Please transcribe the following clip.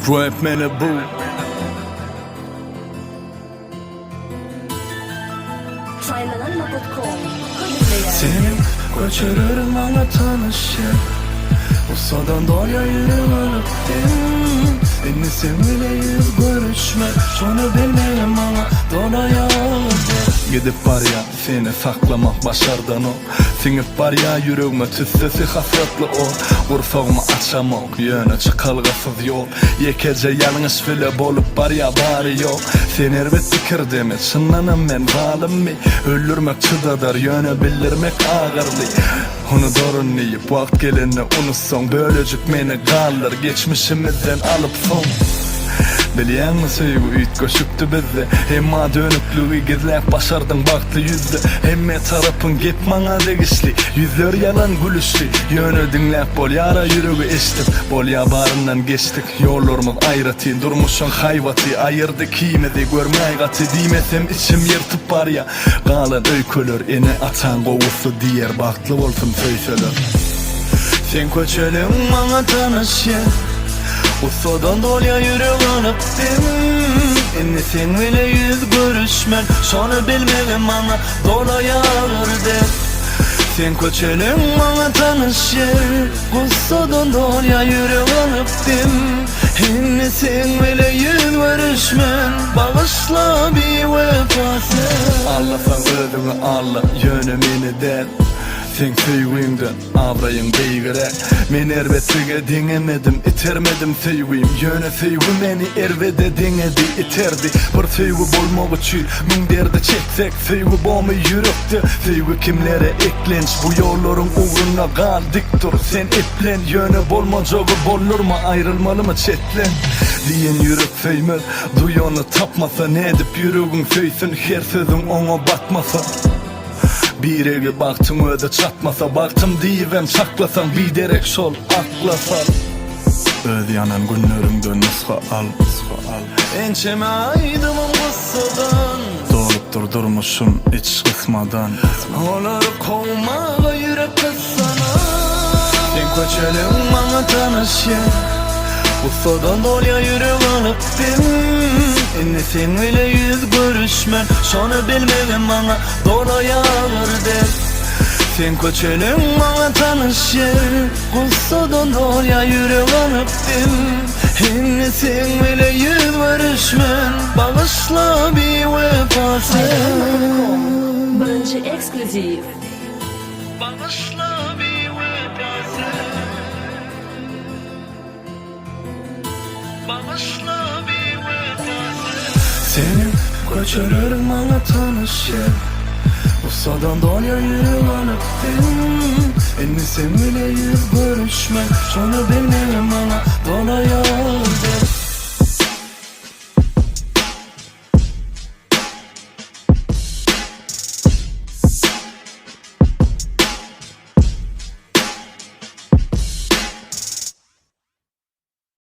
Rap meni bu. Senin kaçırırım bana tanışı. Usadan doya yürüyorum. Eni sen bile yüz görüşme. Şunu bilmeyim bana dolaya. Gidip var ya seni saklamak başardan o. Sinip var ya yüreğime tüssesi hasretli o. Kursağımı açamak yöne çıkalgasız yol. Yekece yanlış bile bolup var ya bari yok. Sen elbet fikir demet şınlanım ben zalim mi? Öldürmek çıdadar yöne bildirmek ağırlı. Onu dorunlayıp vakt gelene unutsan. Böylecük meni kaldır geçmişimizden alıp son. Biliyen mi sevgi üyt koşuktu bizde. Hemma dönüklüğü gizlek başardın baktı yüzde. Hemme tarafın gep bana degişli. Yüzler yalan gülüşlü. Yönü dinlep bol yara yürüğü estim. Bol yabarından geçtik. Yollarımız ayrati. Durmuşsun hayvati. Ayırdı kimedi görmey gatı. Dimesem içim yırtıp var ya. Kalan öykülür ene atan kovusu diğer. Baktlı olsun söyseler. Sen köçelim bana tanış ya. Usadan dolya yüreğin öptüm. Eni sen bile yüz görüşmen. Şonu bilmem bana dolaya verdi. Sen köçelim bana tanış yer. Usadan dolya yüreğin öptüm. Eni sen bile yüz görüşmen. Bağışla bir vefası. Allah sen ödünü Allah yönümünü der. Sen sevgimden avrayın beygire. Men erbetlige dingemedim, itermedim sevgim. Yöne sevgi meni ervede dingedi, iterdi. Bir sevgi bolmak için min derdi çeksek. Sevgi bomu yürekte. Sevgi kimlere eklenç. Bu yolların uğruna kaldik dur. Sen eplen yöne bolmacağı bolur mu? Ayrılmalı mı çetlen? Diyen yürek seymez. Duyonu tapmasa ne edip yüreğin söysin. Her sözün ona batmasa. Bir ege baktım öde çatmasa. Baktım divem çaklasam. Bir derek şol aklasan. Öd yanan günlerimde nusha al. Ençeme aydımım kıssadan. Dolup durdurmuşum iç kısmadan. Onları kovmağa yürek kıssana. Sen köçelim bana tanış ya. Usadan dolya yüreğin öptüm. Eni sen bile yüz görüşmen. Şonu bilmem bana dolaya verdi. Sen köçelim bana tanış yer. Usadan dolya yüreğin öptüm. Eni sen bile yüz görüşmen. Bağışla bir vefası. Birinci ekskluziv. Bağışla bir vefası. Bağışla bir vefası. Senin kaçırırım bana tanış ya. Usadan dolya yüreğin öptüm. Eni sen bile yüz görüşmen. Şonu bilmem